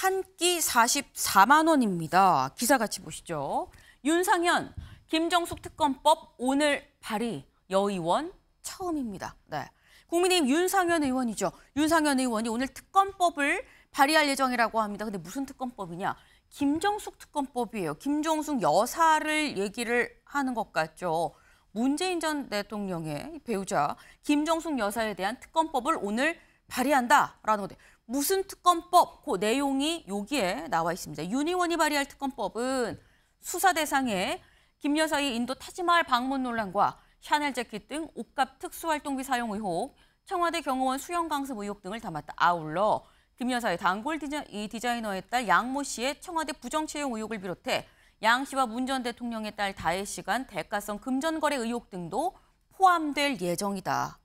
한 끼 44만 원입니다. 기사 같이 보시죠. 윤상현, 김정숙 특검법 오늘 발의, 여의원 처음입니다. 네. 국민의힘 윤상현 의원이죠. 윤상현 의원이 오늘 특검법을 발의할 예정이라고 합니다. 근데 무슨 특검법이냐? 김정숙 특검법이에요. 김정숙 여사를 얘기를 하는 것 같죠. 문재인 전 대통령의 배우자 김정숙 여사에 대한 특검법을 오늘 발의한다라는 건데 무슨 특검법? 그 내용이 여기에 나와 있습니다. 윤 의원이 발의할 특검법은 수사 대상에 김 여사의 인도 타지마할 방문 논란과 샤넬 재킷 등 옷값 특수활동비 사용 의혹, 청와대 경호원 수영 강습 의혹 등을 담았다. 아울러 김 여사의 단골 디자이너의 딸 양모 씨의 청와대 부정 채용 의혹을 비롯해 양 씨와 문 전 대통령의 딸 다혜 씨간 대가성 금전 거래 의혹 등도 포함될 예정이다.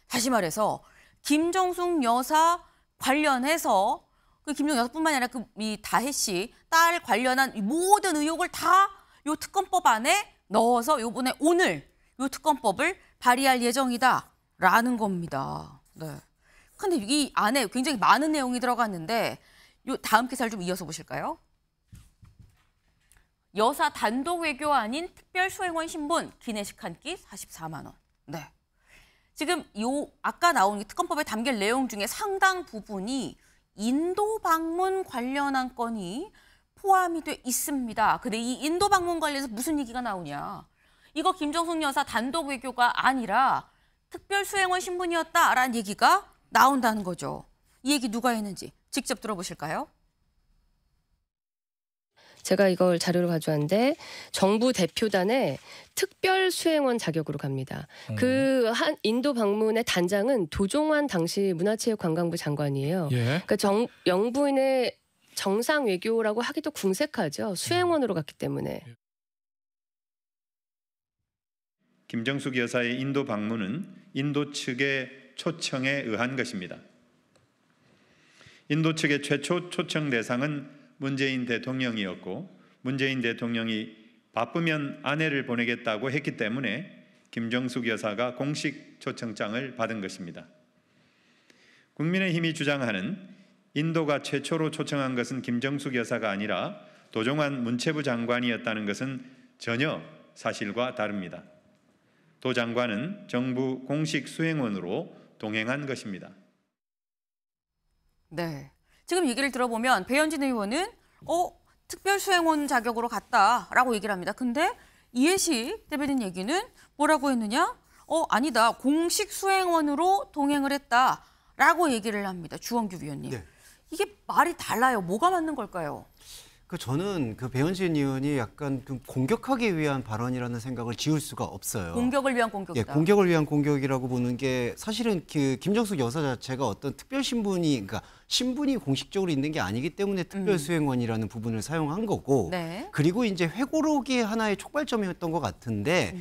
다시 말해서 김정숙 여사 관련해서 그 김정숙 여사뿐만 아니라 이 다혜 씨 딸 관련한 모든 의혹을 다 요 특검법 안에 넣어서 요번에 오늘 요 특검법을 발의할 예정이다라는 겁니다. 네. 근데 이 안에 굉장히 많은 내용이 들어갔는데 요 다음 기사를 좀 이어서 보실까요? 여사 단독 외교 아닌 특별수행원 신분, 기내식 한 끼 44만 원. 네. 지금 요 아까 나온 특검법에 담길 내용 중에 상당 부분이 인도 방문 관련한 건이 포함이 돼 있습니다. 근데 이 인도 방문 관련해서 무슨 얘기가 나오냐? 이거 김정숙 여사 단독 외교가 아니라 특별수행원 신분이었다라는 얘기가 나온다는 거죠. 이 얘기 누가 했는지 직접 들어보실까요? 제가 이걸 자료를 가져왔는데 정부 대표단의 특별 수행원 자격으로 갑니다. 그 한 인도 방문의 단장은 도종환 당시 문화체육관광부 장관이에요. 예. 그러니까 영부인의 정상 외교라고 하기도 궁색하죠. 수행원으로 갔기 때문에. 김정숙 여사의 인도 방문은 인도 측의 초청에 의한 것입니다. 인도 측의 최초 초청 대상은 문재인 대통령이었고 문재인 대통령이 바쁘면 아내를 보내겠다고 했기 때문에 김정숙 여사가 공식 초청장을 받은 것입니다. 국민의힘이 주장하는 인도가 최초로 초청한 것은 김정숙 여사가 아니라 도종환 문체부 장관이었다는 것은 전혀 사실과 다릅니다. 도 장관은 정부 공식 수행원으로 동행한 것입니다. 네. 지금 얘기를 들어보면 배현진 의원은 특별수행원 자격으로 갔다라고 얘기를 합니다. 근데 이해식 대변인 얘기는 뭐라고 했느냐? 아니다. 공식 수행원으로 동행을 했다라고 얘기를 합니다. 주원규 위원님. 네. 이게 말이 달라요. 뭐가 맞는 걸까요? 저는 배현진 의원이 약간 좀 공격하기 위한 발언이라는 생각을 지울 수가 없어요. 공격을 위한 공격이다. 예, 공격을 위한 공격이라고 보는 게 사실은 김정숙 여사 자체가 어떤 특별 그러니까 신분이 공식적으로 있는 게 아니기 때문에 특별수행원이라는 부분을 사용한 거고, 네. 그리고 이제 회고록이 하나의 촉발점이었던 것 같은데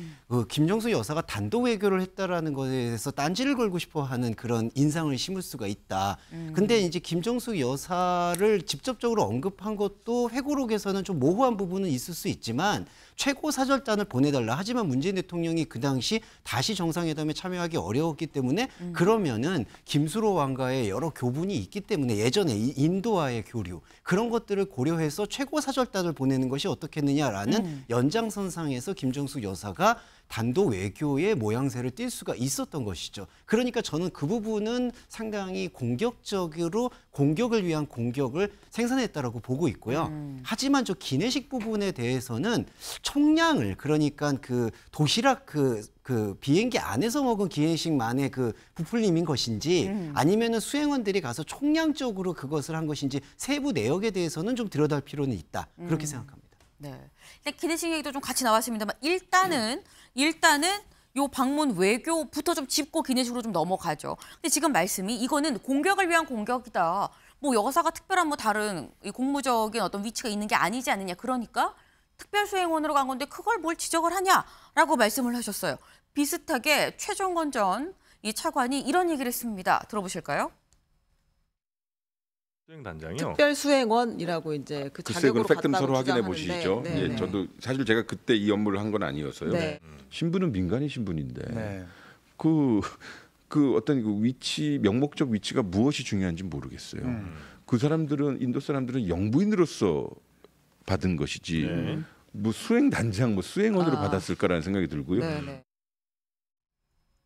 김정숙 여사가 단독 외교를 했다라는 것에 대해서 딴지를 걸고 싶어하는 그런 인상을 심을 수가 있다. 근데 이제 김정숙 여사를 직접적으로 언급한 것도 회고록에서는 좀 모호한 부분은 있을 수 있지만 최고 사절단을 보내달라. 하지만 문재인 대통령이 그 당시 다시 정상회담에 참여하기 어려웠기 때문에 그러면은 김수로 왕과의 여러 교분이 있기 때문에 예전에 인도와의 교류 그런 것들을 고려해서 최고 사절단을 보내는 것이 어떻겠느냐라는 연장선상에서 김정숙 여사가 단독 외교의 모양새를 띌 수가 있었던 것이죠. 그러니까 저는 그 부분은 상당히 공격적으로 공격을 위한 공격을 생산했다라고 보고 있고요. 하지만 저 기내식 부분에 대해서는 총량을 그러니까 그 도시락 그 비행기 안에서 먹은 기내식만의 그 부풀림인 것인지 아니면은 수행원들이 가서 총량적으로 그것을 한 것인지 세부 내역에 대해서는 좀 들여다볼 필요는 있다. 그렇게 생각합니다. 네. 기내식 얘기도 좀 같이 나왔습니다만 일단은 요 방문 외교부터 좀 짚고 기내식으로 좀 넘어가죠. 근데 지금 말씀이 이거는 공격을 위한 공격이다. 뭐 여사가 특별한 뭐 다른 공무적인 어떤 위치가 있는 게 아니지 않느냐. 그러니까 특별수행원으로 간 건데 그걸 뭘 지적을 하냐라고 말씀을 하셨어요. 비슷하게 최종건 전 이 차관이 이런 얘기를 했습니다. 들어보실까요? 수행단장이요. 특별수행원이라고 이제 그 자격으로 팩트서로 갔다고 확인해 주장하는데, 보시죠. 네, 예, 네. 저도 사실 제가 그때 이 업무를 한 건 아니었어요. 네. 신분은 민간인 신분인데 네. 그 어떤 그 위치 명목적 위치가 무엇이 중요한지 모르겠어요. 그 사람들은 인도 사람들은 영부인으로서 받은 것이지 네. 뭐 수행 단장, 뭐 수행원으로 아. 받았을까라는 생각이 들고요. 네네.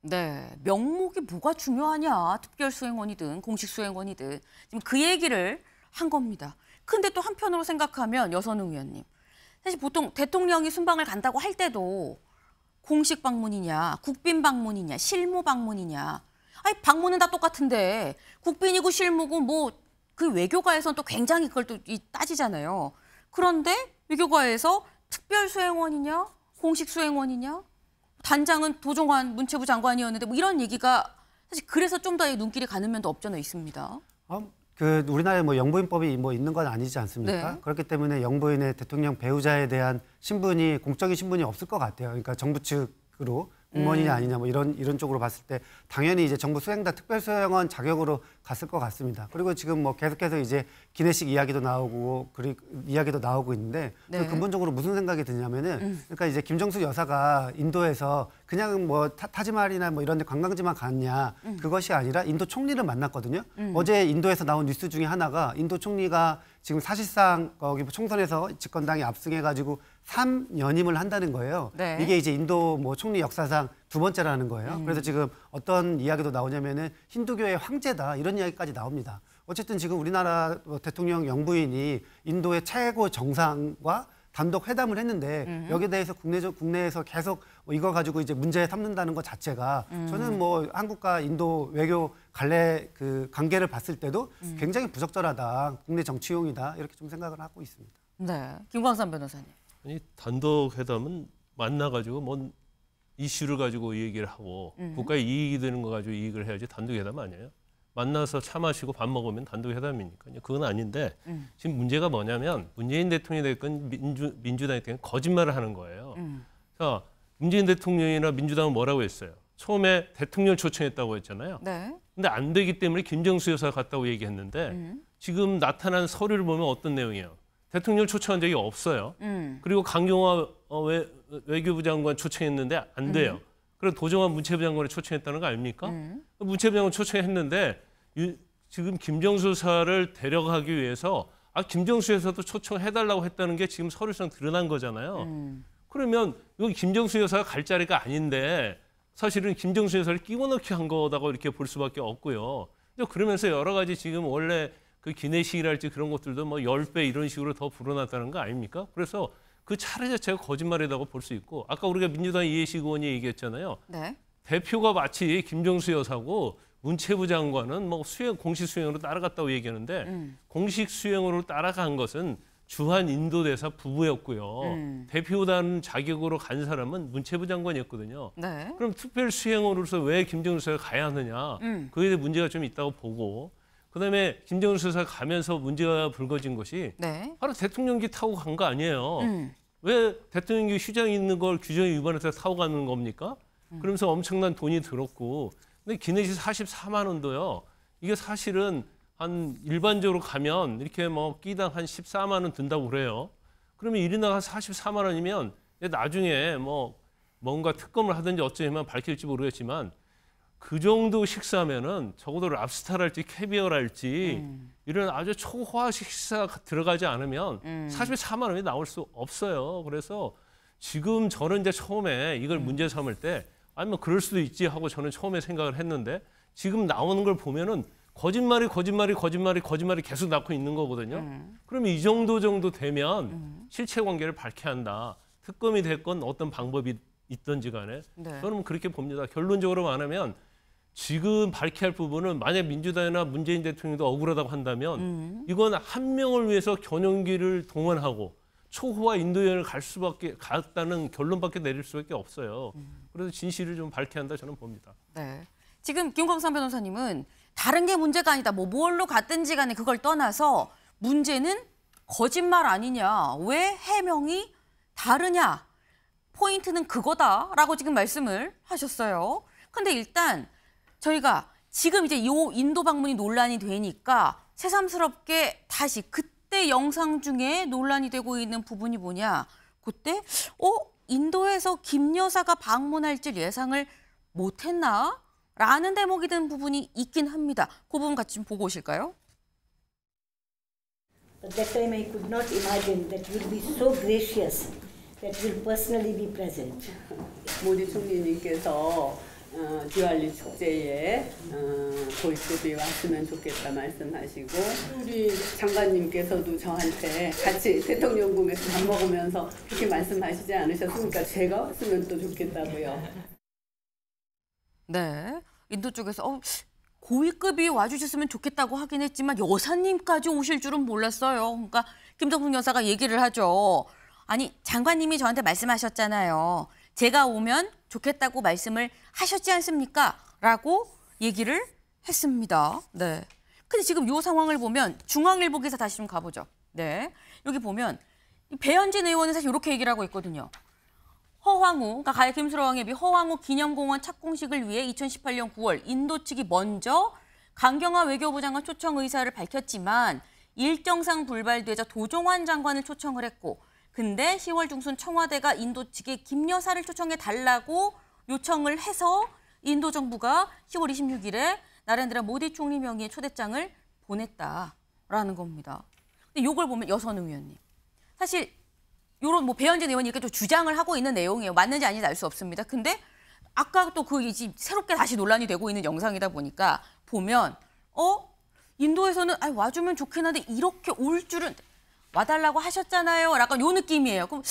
네, 명목이 뭐가 중요하냐. 특별 수행원이든 공식 수행원이든 지금 그 얘기를 한 겁니다. 근데 또 한편으로 생각하면 여선웅 의원님, 사실 보통 대통령이 순방을 간다고 할 때도 공식 방문이냐, 국빈 방문이냐, 실무 방문이냐. 아니 방문은 다 똑같은데 국빈이고 실무고 뭐 그 외교가에서는 또 굉장히 그걸 또 따지잖아요. 그런데 외교가에서 특별 수행원이냐, 공식 수행원이냐, 단장은 도종환 문체부 장관이었는데 뭐 이런 얘기가 사실 그래서 좀 더 눈길이 가는 면도 없잖아 있습니다. 그 우리나라에 뭐 영부인법이 뭐 있는 건 아니지 않습니까? 네. 그렇기 때문에 영부인의 대통령 배우자에 대한 신분이 공적인 신분이 없을 것 같아요. 그러니까 정부 측으로 공무원이냐 아니냐 뭐 이런 쪽으로 봤을 때 당연히 이제 정부 수행단 특별 수행원 자격으로 갔을 것 같습니다. 그리고 지금 뭐 계속해서 이제 기내식 이야기도 나오고 그리고 이야기도 나오고 있는데 네. 근본적으로 무슨 생각이 드냐면은 그러니까 이제 김정숙 여사가 인도에서 그냥 뭐 타지말이나 뭐 이런 데 관광지만 갔냐 그것이 아니라 인도 총리를 만났거든요. 어제 인도에서 나온 뉴스 중에 하나가 인도 총리가 지금 사실상 거기 총선에서 집권당이 압승해가지고 3연임을 한다는 거예요. 네. 이게 이제 인도 뭐 총리 역사상 두 번째라는 거예요. 그래서 지금 어떤 이야기도 나오냐면은 힌두교의 황제다 이런 이야기까지 나옵니다. 어쨌든 지금 우리나라 대통령 영부인이 인도의 최고 정상과 단독 회담을 했는데 여기에 대해서 국내에서 계속 이거 가지고 이제 문제 삼는다는 것 자체가 저는 뭐 한국과 인도 외교 관계를 봤을 때도 굉장히 부적절하다, 국내 정치용이다 이렇게 좀 생각을 하고 있습니다. 네, 김광삼 변호사님. 아니 단독 회담은 만나가지고 뭔 이슈를 가지고 얘기를 하고 국가에 이익이 되는 거 가지고 이익을 해야지 단독 회담 아니에요. 만나서 차 마시고 밥 먹으면 단독 회담이니까요. 그건 아닌데 지금 문제가 뭐냐면 문재인 대통령이 됐건 민주당이 됐건 거짓말을 하는 거예요. 자, 문재인 대통령이나 민주당은 뭐라고 했어요? 처음에 대통령 초청했다고 했잖아요. 네. 근데 안 되기 때문에 김정수 여사가 갔다고 얘기했는데 지금 나타난 서류를 보면 어떤 내용이에요? 대통령 초청한 적이 없어요. 그리고 강경화 외교부 장관 초청했는데 안 돼요. 그래서 도종환 문체부 장관을 초청했다는 거 아닙니까? 문체부 장관 초청했는데 지금 김정수 여사를 데려가기 위해서 김정수 여사도 초청해달라고 했다는 게 지금 서류상 드러난 거잖아요. 그러면 여기 김정수 여사가 갈 자리가 아닌데 사실은 김정수 여사를 끼워 넣기 한 거다고 이렇게 볼 수밖에 없고요. 그러면서 여러 가지 지금 원래 그 기내식이랄지 그런 것들도 뭐 10배 이런 식으로 더 불어났다는 거 아닙니까? 그래서 그 차례 자체가 거짓말이라고 볼 수 있고 아까 우리가 민주당 이해식 의원이 얘기했잖아요. 네. 대표가 마치 김정수 여사고 문체부 장관은 뭐 공식 수행으로 따라갔다고 얘기하는데 공식 수행으로 따라간 것은 주한 인도대사 부부였고요. 대표단 자격으로 간 사람은 문체부 장관이었거든요. 네. 그럼 특별 수행으로서 왜 김정수 여사가 가야 하느냐? 그에 대해 문제가 좀 있다고 보고 그다음에 김정수 여사가 가면서 문제가 불거진 것이 네. 바로 대통령기 타고 간 거 아니에요. 왜 대통령기 휴장이 있는 걸 규정에 위반해서 타고 가는 겁니까? 그러면서 엄청난 돈이 들었고 근데 기내식 44만 원도요. 이게 사실은 한 일반적으로 가면 이렇게 뭐 끼당 한 14만 원 든다고 그래요. 그러면 1인당 한 44만 원이면 나중에 뭐 뭔가 특검을 하든지 어쩌면 밝힐지 모르겠지만 그 정도 식사면은 적어도 랍스타랄지 캐비어랄지 이런 아주 초호화 식사가 들어가지 않으면 44만 원이 나올 수 없어요. 그래서 지금 저는 이제 처음에 이걸 문제 삼을 때 아니면 그럴 수도 있지 하고 저는 처음에 생각을 했는데 지금 나오는 걸 보면은 거짓말이 계속 낳고 있는 거거든요. 그러면 이 정도 되면 실체 관계를 밝혀야 한다. 특검이 됐건 어떤 방법이 있든지 간에 네. 저는 그렇게 봅니다. 결론적으로 말하면 지금 밝혀야 할 부분은 만약 민주당이나 문재인 대통령도 억울하다고 한다면 이건 한 명을 위해서 견용기를 동원하고 초호화 인도여행을 갔다는 결론밖에 내릴 수밖에 없어요. 그래서 진실을 좀 밝혀야 한다 저는 봅니다. 네. 지금 김광삼 변호사님은 다른 게 문제가 아니다. 뭐 뭘로 갔든지 간에 그걸 떠나서 문제는 거짓말 아니냐. 왜 해명이 다르냐. 포인트는 그거다라고 지금 말씀을 하셨어요. 근데 일단 저희가 지금 이제 요 인도 방문이 논란이 되니까 새삼스럽게 다시 그때 영상 중에 논란이 되고 있는 부분이 뭐냐. 그때 인도에서 김 여사가 방문할 줄 예상을 못했나? 라는 대목이 든 부분이 있긴 합니다. 그 부분 같이 좀 보고 오실까요? But that time I could not imagine that you will be so gracious that you will personally be present. 모디 총리님께서 디왈리 축제에 골프비 왔으면 좋겠다 말씀하시고 우리 장관님께서도 저한테 같이 대통령궁에서 밥 먹으면서 그렇게 말씀하시지 않으셨습니까? 제가 왔으면 또 좋겠다고요. 네, 인도 쪽에서 고위급이 와주셨으면 좋겠다고 하긴 했지만 여사님까지 오실 줄은 몰랐어요. 그러니까 김정숙 여사가 얘기를 하죠. 아니, 장관님이 저한테 말씀하셨잖아요. 제가 오면 좋겠다고 말씀을 하셨지 않습니까? 라고 얘기를 했습니다. 네. 근데 지금 이 상황을 보면 중앙일보 기사 다시 좀 가보죠. 네. 여기 보면 배현진 의원은 사실 이렇게 얘기를 하고 있거든요. 허황우, 그러니까 가해 김수로왕의 비 허황우 기념공원 착공식을 위해 2018년 9월 인도 측이 먼저 강경화 외교부 장관 초청 의사를 밝혔지만 일정상 불발되자 도종환 장관을 초청을 했고 근데 10월 중순 청와대가 인도 측에 김 여사를 초청해 달라고 요청을 해서 인도 정부가 10월 26일에 나렌드라 모디 총리 명의의 초대장을 보냈다라는 겁니다. 근데 이걸 보면 여선 의원님, 사실 이런 뭐 배현진 의원이 이렇게 또 주장을 하고 있는 내용이에요. 맞는지 아닌지 알 수 없습니다. 근데 아까 또 그 새롭게 다시 논란이 되고 있는 영상이다 보니까 보면 인도에서는 와주면 좋긴 한데 이렇게 올 줄은 와달라고 하셨잖아요. 약간 요 느낌이에요. 그럼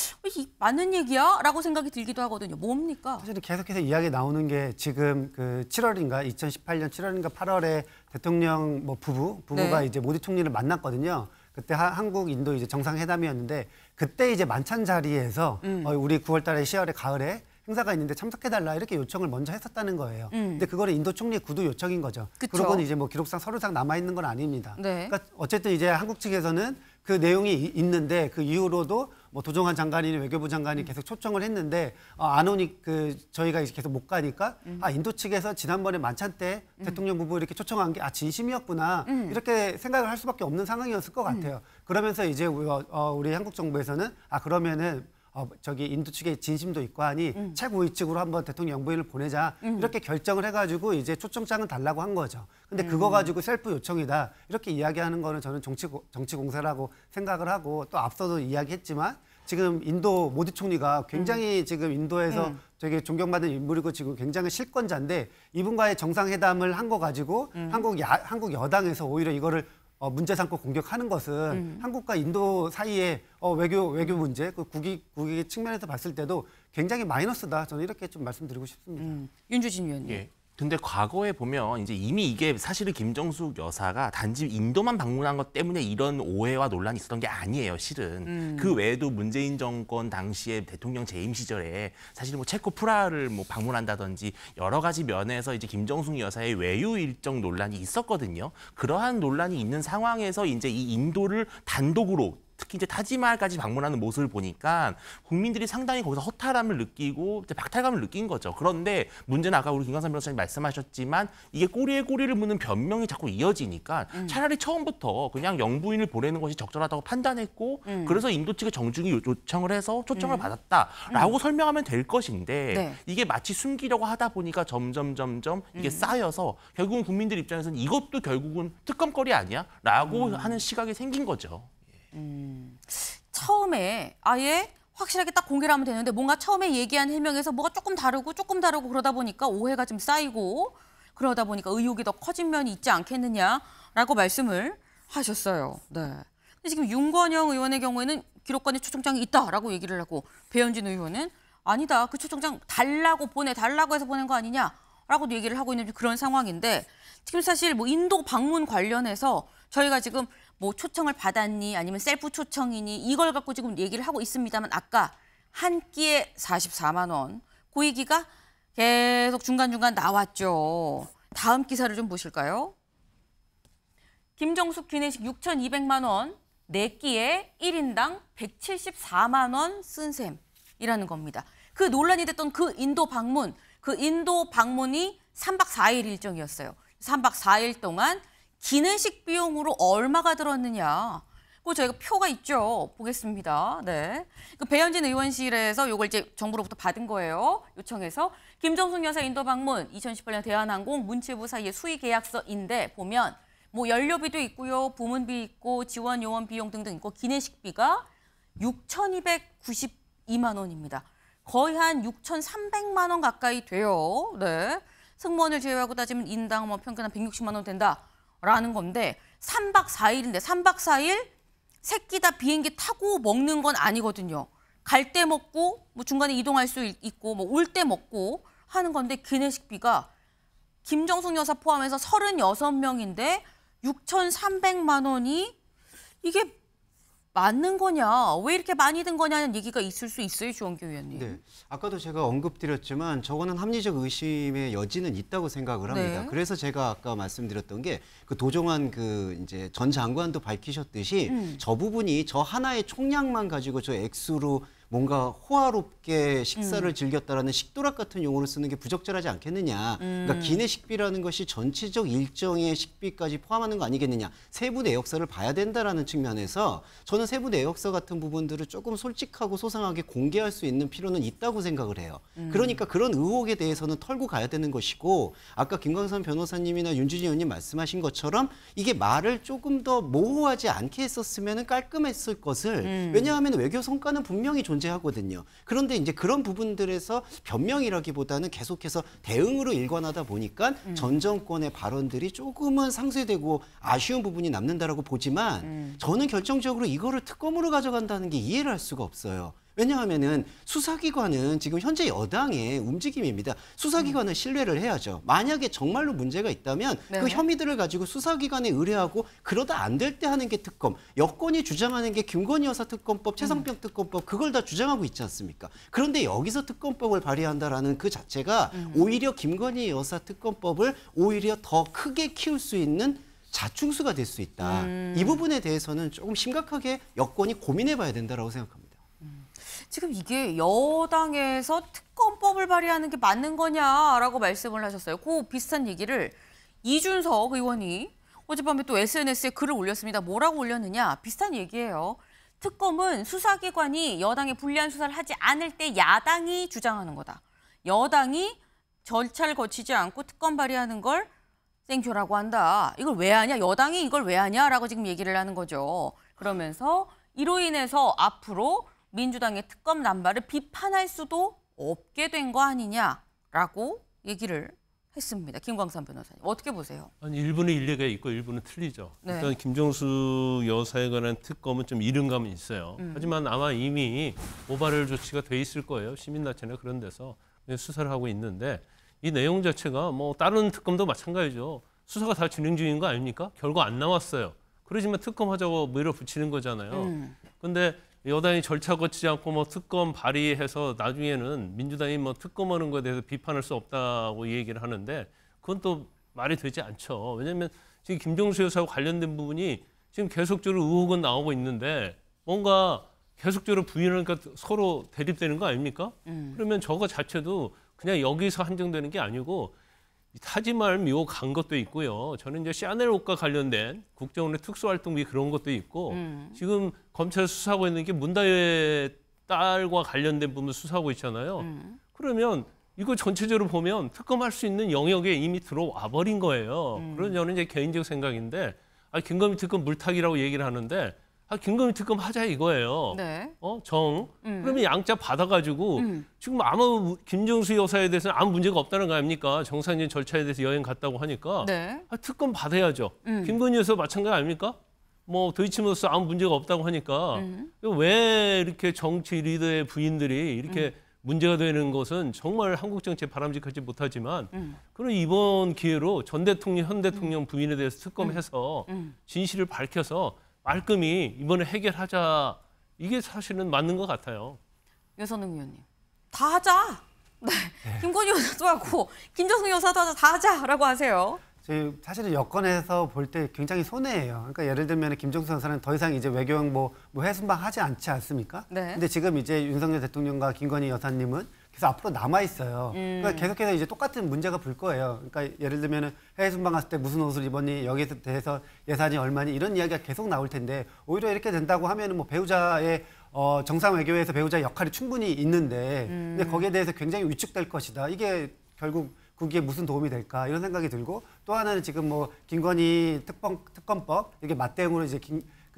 맞는 얘기야? 라고 생각이 들기도 하거든요. 뭡니까? 사실은 계속해서 이야기 나오는 게 지금 그 7월인가 2018년 7월인가 8월에 대통령 부부가 네. 이제 모디 총리를 만났거든요. 그때 한국 인도 이제 정상회담이었는데 그때 이제 만찬 자리에서 우리 9월달에 10월에 가을에 행사가 있는데 참석해달라 이렇게 요청을 먼저 했었다는 거예요. 근데 그거는 인도 총리의 구두 요청인 거죠. 그쵸. 그런 건 이제 뭐 기록상 서류상 남아 있는 건 아닙니다. 네. 그러니까 어쨌든 이제 한국 측에서는 그 내용이 있는데 그 이후로도 뭐 도종환 장관이나 외교부 장관이 계속 초청을 했는데 안 오니 저희가 이제 계속 못 가니까 인도 측에서 지난번에 만찬 때 대통령 부부 이렇게 초청한 게 진심이었구나 이렇게 생각을 할 수밖에 없는 상황이었을 것 같아요. 그러면서 이제 우리 한국 정부에서는 그러면은 저기 인도 측에 진심도 있고 하니 최고위 측으로 한번 대통령 영부인을 보내자 이렇게 결정을 해가지고 이제 초청장을 달라고 한 거죠. 근데 그거 가지고 셀프 요청이다 이렇게 이야기하는 거는 저는 정치 공세라고 생각을 하고 또 앞서도 이야기했지만 지금 인도 모디 총리가 굉장히 지금 인도에서 되게 존경받는 인물이고 지금 굉장히 실권자인데 이분과의 정상회담을 한 거 가지고 한국 여당에서 오히려 이거를 문제 삼고 공격하는 것은 한국과 인도 사이의 외교 문제, 그 국익 측면에서 봤을 때도 굉장히 마이너스다. 저는 이렇게 좀 말씀드리고 싶습니다. 윤주진 위원님. 예. 근데 과거에 보면 이제 이미 이게 사실은 김정숙 여사가 단지 인도만 방문한 것 때문에 이런 오해와 논란이 있었던 게 아니에요, 실은. 그 외에도 문재인 정권 당시에 대통령 재임 시절에 사실 뭐 체코 프라하를 뭐 방문한다든지 여러 가지 면에서 이제 김정숙 여사의 외유 일정 논란이 있었거든요. 그러한 논란이 있는 상황에서 이제 이 인도를 단독으로 특히 이제 타지마할까지 방문하는 모습을 보니까 국민들이 상당히 거기서 허탈함을 느끼고 이제 박탈감을 느낀 거죠. 그런데 문제는 아까 우리 김광삼 변호사님 말씀하셨지만 이게 꼬리에 꼬리를 무는 변명이 자꾸 이어지니까 차라리 처음부터 그냥 영부인을 보내는 것이 적절하다고 판단했고 그래서 인도 측의 정중히 요청을 해서 초청을 받았다라고 설명하면 될 것인데 네. 이게 마치 숨기려고 하다 보니까 점점 이게 쌓여서 결국은 국민들 입장에서는 이것도 결국은 특검거리 아니야? 라고 하는 시각이 생긴 거죠. 처음에 아예 확실하게 딱 공개를 하면 되는데 뭔가 처음에 얘기한 해명에서 뭐가 조금 다르고 그러다 보니까 오해가 좀 쌓이고 그러다 보니까 의혹이 더 커진 면이 있지 않겠느냐라고 말씀을 하셨어요. 네. 근데 지금 윤건영 의원의 경우에는 기록관에 초청장이 있다라고 얘기를 하고 배현진 의원은 아니다. 그 초청장 달라고 해서 보낸 거 아니냐라고도 얘기를 하고 있는 그런 상황인데 지금 사실 뭐 인도 방문 관련해서 저희가 지금 뭐 초청을 받았니 아니면 셀프 초청이니 이걸 갖고 지금 얘기를 하고 있습니다만 아까 한 끼에 44만 원 그 얘기가 계속 중간중간 나왔죠. 다음 기사를 좀 보실까요? 김정숙 기내식 6,200만 원, 4끼에 1인당 174만 원 쓴 셈이라는 겁니다. 그 논란이 됐던 그 인도 방문이 3박 4일 일정이었어요. 3박 4일 동안 기내식 비용으로 얼마가 들었느냐. 그 저희가 표가 있죠. 보겠습니다. 네. 그 배현진 의원실에서 이걸 이제 정부로부터 받은 거예요. 요청해서 김정숙 여사 인도 방문 2018년 대한항공 문체부 사이의 수의 계약서인데 보면 뭐 연료비도 있고요, 부문비 있고 지원 요원 비용 등등 있고 기내식비가 6,292만 원입니다. 거의 한 6,300만 원 가까이 돼요. 네. 승무원을 제외하고 따지면 인당 뭐 평균 한 160만 원 된다라는 건데 3박 4일인데 3박 4일 새끼 다 비행기 타고 먹는 건 아니거든요. 갈 때 먹고 뭐 중간에 이동할 수 있고 뭐 올 때 먹고 하는 건데 기내식비가 김정숙 여사 포함해서 36명인데 6,300만 원이 이게 맞는 거냐, 왜 이렇게 많이 든 거냐는 얘기가 있을 수 있어요, 주원규 의원님. 네, 아까도 제가 언급드렸지만 저거는 합리적 의심의 여지는 있다고 생각을 합니다. 네. 그래서 제가 아까 말씀드렸던 게 그 도종환 그 이제 전 장관도 밝히셨듯이 저 부분이 저 하나의 총량만 가지고 저 액수로 뭔가 호화롭게 식사를 즐겼다라는 식도락 같은 용어를 쓰는 게 부적절하지 않겠느냐. 그러니까 기내 식비라는 것이 전체적 일정의 식비까지 포함하는 거 아니겠느냐. 세부 내역서를 봐야 된다라는 측면에서 저는 세부 내역서 같은 부분들을 조금 솔직하고 소상하게 공개할 수 있는 필요는 있다고 생각을 해요. 그러니까 그런 의혹에 대해서는 털고 가야 되는 것이고 아까 김광선 변호사님이나 윤준희 의원님 말씀하신 것처럼 이게 말을 조금 더 모호하지 않게 했었으면 깔끔했을 것을 왜냐하면 외교 성과는 분명히 존재하거든요. 그런데 이제 그런 부분들에서 변명이라기보다는 계속해서 대응으로 일관하다 보니까 전 정권의 발언들이 조금은 상쇄되고 아쉬운 부분이 남는다라고 보지만 저는 결정적으로 이거를 특검으로 가져간다는 게 이해를 할 수가 없어요. 왜냐하면은 수사기관은 지금 현재 여당의 움직임입니다. 수사기관은 신뢰를 해야죠. 만약에 정말로 문제가 있다면 네. 그 혐의들을 가지고 수사기관에 의뢰하고 그러다 안 될 때 하는 게 특검. 여권이 주장하는 게 김건희 여사 특검법, 최상병 특검법 그걸 다 주장하고 있지 않습니까? 그런데 여기서 특검법을 발의한다라는 그 자체가 오히려 김건희 여사 특검법을 오히려 더 크게 키울 수 있는 자충수가 될 수 있다. 이 부분에 대해서는 조금 심각하게 여권이 고민해봐야 된다라고 생각합니다. 지금 이게 여당에서 특검법을 발의하는 게 맞는 거냐라고 말씀을 하셨어요. 그 비슷한 얘기를 이준석 의원이 어젯밤에 또 SNS에 글을 올렸습니다. 뭐라고 올렸느냐? 비슷한 얘기예요. 특검은 수사기관이 여당의 불리한 수사를 하지 않을 때 야당이 주장하는 거다. 여당이 절차를 거치지 않고 특검 발의하는 걸 땡큐라고 한다. 이걸 왜 하냐? 여당이 이걸 왜 하냐라고 지금 얘기를 하는 거죠. 그러면서 이로 인해서 앞으로 민주당의 특검 남발을 비판할 수도 없게 된 거 아니냐라고 얘기를 했습니다. 김광선 변호사님. 어떻게 보세요? 아니, 일부는 일리가 있고 일부는 틀리죠. 네. 일단 김정수 여사에 관한 특검은 좀 이른감은 있어요. 하지만 아마 이미 모발을 조치가 돼 있을 거예요. 시민단체나 그런 데서 수사를 하고 있는데 이 내용 자체가 뭐 다른 특검도 마찬가지죠. 수사가 다 진행 중인 거 아닙니까? 결과 안 나왔어요. 그러지만 특검하자고 밀어붙이는 거잖아요. 근데 여당이 절차 거치지 않고 뭐 특검 발의해서 나중에는 민주당이 뭐 특검하는 거에 대해서 비판할 수 없다고 얘기를 하는데 그건 또 말이 되지 않죠. 왜냐하면 지금 김정수 여사와 관련된 부분이 지금 계속적으로 의혹은 나오고 있는데 뭔가 계속적으로 부인하니까 서로 대립되는 거 아닙니까? 그러면 저거 자체도 그냥 여기서 한정되는 게 아니고 타지말 미호 간 것도 있고요. 저는 이제 샤넬 옷과 관련된 국정원의 특수활동비 그런 것도 있고 지금 검찰 수사하고 있는 게 문다혜 딸과 관련된 부분 수사하고 있잖아요. 그러면 이거 전체적으로 보면 특검할 수 있는 영역에 이미 들어와 버린 거예요. 그런 저는 이제 개인적 생각인데 김건희 특검 물타기라고 얘기를 하는데 김건희 특검 하자 이거예요. 네. 그러면 양자 받아가지고 지금 아무 김정수 여사에 대해서는 아무 문제가 없다는 거 아닙니까? 정상적인 절차에 대해서 여행 갔다고 하니까 네. 특검 받아야죠. 김건희 여사 마찬가지 아닙니까? 뭐 도이치모터스 아무 문제가 없다고 하니까 왜 이렇게 정치 리더의 부인들이 이렇게 문제가 되는 것은 정말 한국 정치에 바람직하지 못하지만 그럼 이번 기회로 전 대통령, 현 대통령 부인에 대해서 특검해서 진실을 밝혀서 말끔히 이번에 해결하자. 이게 사실은 맞는 것 같아요. 여선웅 의원님. 다 하자. 네. 김건희 여사도 하고 김정숙 여사도 하자. 다 하자라고 하세요. 저희 사실은 여권에서 볼 때 굉장히 손해예요. 그러니까 예를 들면 김정숙 여사는 더 이상 이제 외교형 뭐 해순방 하지 않지 않습니까? 네. 근데 지금 이제 윤석열 대통령과 김건희 여사님은 계속 앞으로 남아 있어요. 그러니까 계속해서 이제 똑같은 문제가 불 거예요. 그러니까 예를 들면 해외 순방 갔을 때 무슨 옷을 입었니, 여기에 대해서 예산이 얼마니 이런 이야기가 계속 나올 텐데 오히려 이렇게 된다고 하면은 뭐 배우자의 정상 외교에서 배우자의 역할이 충분히 있는데 근데 거기에 대해서 굉장히 위축될 것이다. 이게 결국 그게 무슨 도움이 될까 이런 생각이 들고 또 하나는 지금 뭐 김건희 특검법 이게 맞대응으로 이제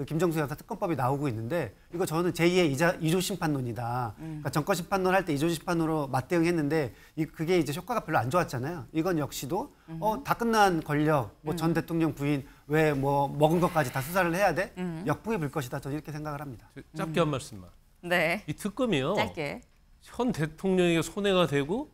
김정수 여사 특검법이 나오고 있는데 이거 저는 제2의 이조 심판론이다. 그러니까 정권 심판론 할 때 이조 심판으로 맞대응했는데 그게 이제 효과가 별로 안 좋았잖아요. 이건 역시도 다 끝난 권력, 뭐 전 대통령 부인 왜 뭐 먹은 것까지 다 수사를 해야 돼? 역풍이 불 것이다. 저는 이렇게 생각을 합니다. 짧게 한 말씀만. 네. 이 특검이요. 짧게. 현 대통령에게 손해가 되고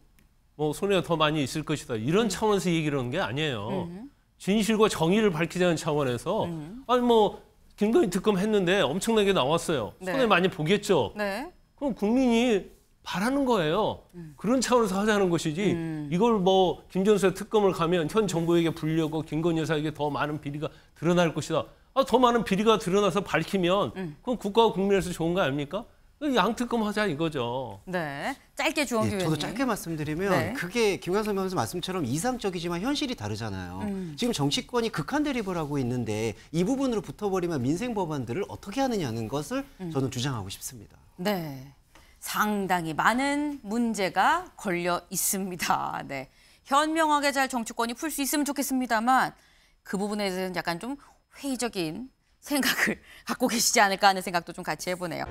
뭐 손해가 더 많이 있을 것이다. 이런 차원에서 얘기를 하는 게 아니에요. 진실과 정의를 밝히자는 차원에서 아니 뭐 김건희 특검 했는데 엄청나게 나왔어요. 네. 손해 많이 보겠죠. 네. 그럼 국민이 바라는 거예요. 그런 차원에서 하자는 것이지 이걸 뭐 김정수의 특검을 가면 현 정부에게 불려고 김건희 여사에게 더 많은 비리가 드러날 것이다. 더 많은 비리가 드러나서 밝히면 그건 국가와 국민에서 좋은 거 아닙니까? 양특검 하자 이거죠. 네. 짧게 주원기 의원님. 저도 짧게 말씀드리면 네. 그게 김광석 변호사 말씀처럼 이상적이지만 현실이 다르잖아요. 지금 정치권이 극한 대립을 하고 있는데 이 부분으로 붙어버리면 민생 법안들을 어떻게 하느냐는 것을 저는 주장하고 싶습니다. 네. 상당히 많은 문제가 걸려 있습니다. 네. 현명하게 잘 정치권이 풀 수 있으면 좋겠습니다만 그 부분에 대해서는 약간 좀 회의적인 생각을 갖고 계시지 않을까 하는 생각도 좀 같이 해보네요.